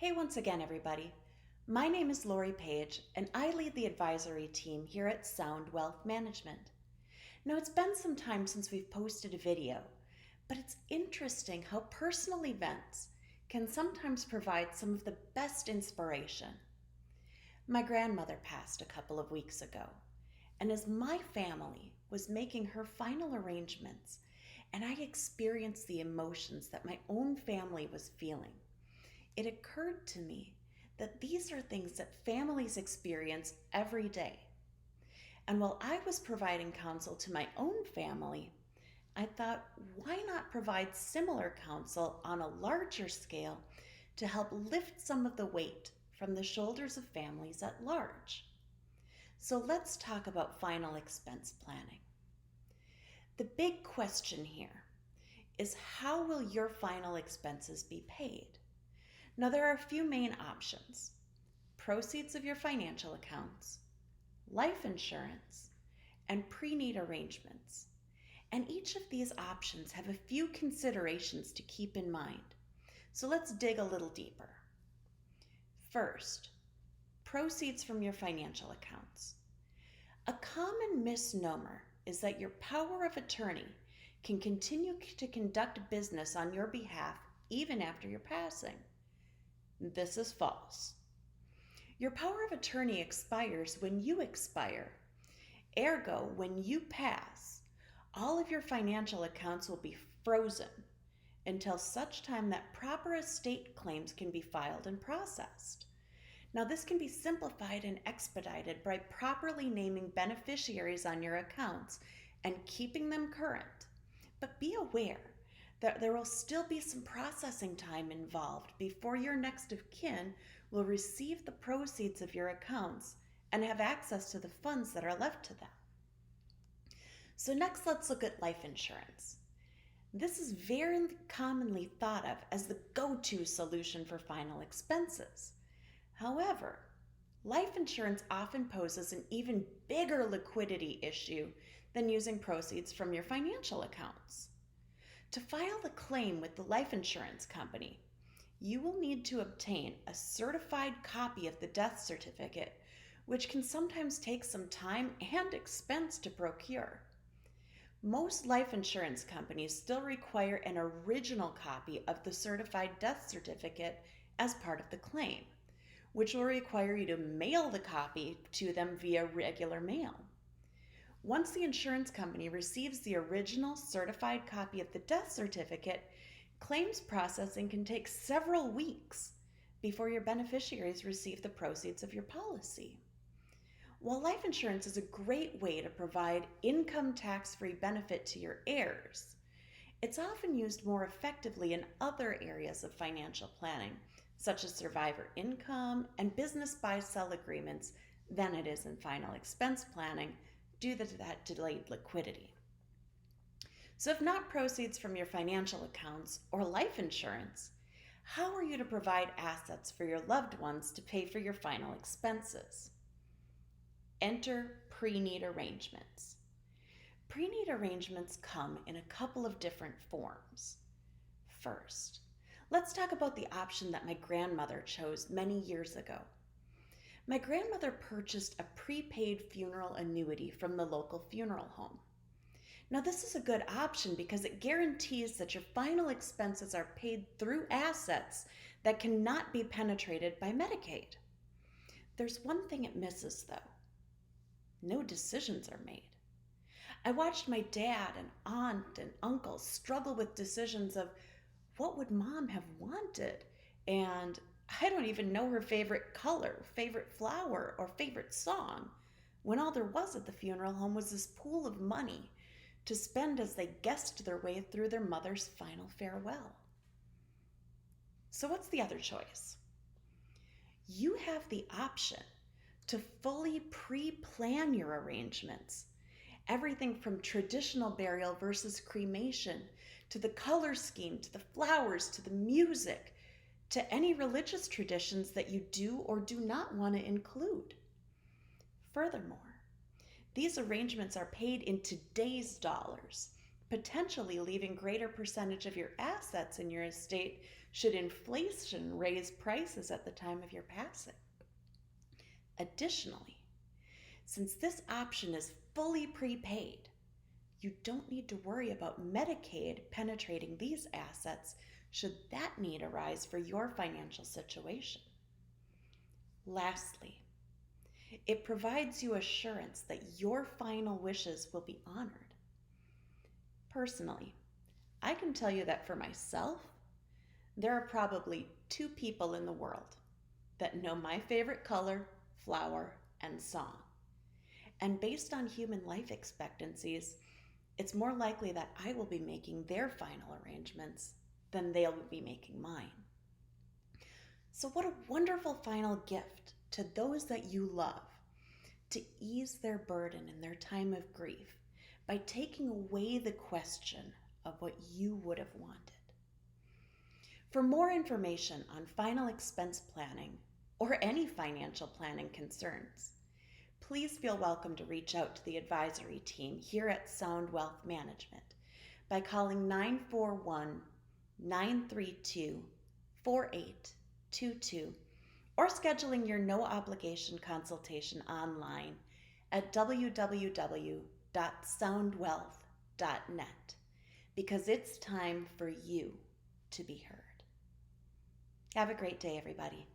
Hey, once again, everybody. My name is Lori Page, and I lead the advisory team here at Sound Wealth Management. Now, it's been some time since we've posted a video, but it's interesting how personal events can sometimes provide some of the best inspiration. My grandmother passed a couple of weeks ago, and as my family was making her final arrangements, and I experienced the emotions that my own family was feeling, it occurred to me that these are things that families experience every day. And while I was providing counsel to my own family, I thought, why not provide similar counsel on a larger scale to help lift some of the weight from the shoulders of families at large? So let's talk about final expense planning. The big question here is, how will your final expenses be paid? Now, there are a few main options: proceeds of your financial accounts, life insurance, and pre-need arrangements. And each of these options have a few considerations to keep in mind. So let's dig a little deeper. First, proceeds from your financial accounts. A common misnomer is that your power of attorney can continue to conduct business on your behalf even after your passing. This is false. Your power of attorney expires when you expire. Ergo, when you pass, all of your financial accounts will be frozen until such time that proper estate claims can be filed and processed. Now, this can be simplified and expedited by properly naming beneficiaries on your accounts and keeping them current. But be aware that there will still be some processing time involved before your next of kin will receive the proceeds of your accounts and have access to the funds that are left to them. So next, let's look at life insurance. This is very commonly thought of as the go-to solution for final expenses. However, life insurance often poses an even bigger liquidity issue than using proceeds from your financial accounts. To file the claim with the life insurance company, you will need to obtain a certified copy of the death certificate, which can sometimes take some time and expense to procure. Most life insurance companies still require an original copy of the certified death certificate as part of the claim, which will require you to mail the copy to them via regular mail. Once the insurance company receives the original certified copy of the death certificate, claims processing can take several weeks before your beneficiaries receive the proceeds of your policy. While life insurance is a great way to provide income tax-free benefit to your heirs, it's often used more effectively in other areas of financial planning, such as survivor income and business buy-sell agreements, than it is in final expense planning, due to that delayed liquidity. So if not proceeds from your financial accounts or life insurance, how are you to provide assets for your loved ones to pay for your final expenses? Enter pre-need arrangements. Pre-need arrangements come in a couple of different forms. First, let's talk about the option that my grandmother chose many years ago. My grandmother purchased a prepaid funeral annuity from the local funeral home. Now, this is a good option because it guarantees that your final expenses are paid through assets that cannot be penetrated by Medicaid. There's one thing it misses, though. No decisions are made. I watched my dad and aunt and uncle struggle with decisions of, what would mom have wanted? And I don't even know her favorite color, favorite flower, or favorite song, when all there was at the funeral home was this pool of money to spend as they guessed their way through their mother's final farewell. So what's the other choice? You have the option to fully pre-plan your arrangements. Everything from traditional burial versus cremation, to the color scheme, to the flowers, to the music, to any religious traditions that you do or do not want to include. Furthermore, these arrangements are paid in today's dollars potentially leaving greater percentage of your assets in your estate should inflation raise prices at the time of your passing. Additionally, since this option is fully prepaid, you don't need to worry about Medicaid penetrating these assets should that need arise for your financial situation. Lastly, it provides you assurance that your final wishes will be honored. Personally, I can tell you that for myself, there are probably 2 people in the world that know my favorite color, flower, and song. And based on human life expectancies, it's more likely that I will be making their final arrangements than they'll be making mine. So what a wonderful final gift to those that you love to ease their burden in their time of grief by taking away the question of what you would have wanted. For more information on final expense planning or any financial planning concerns, please feel welcome to reach out to the advisory team here at Sound Wealth Management by calling 941-932-4822 or scheduling your no obligation consultation online at www.soundwealth.net, because it's time for you to be heard. Have a great day, everybody.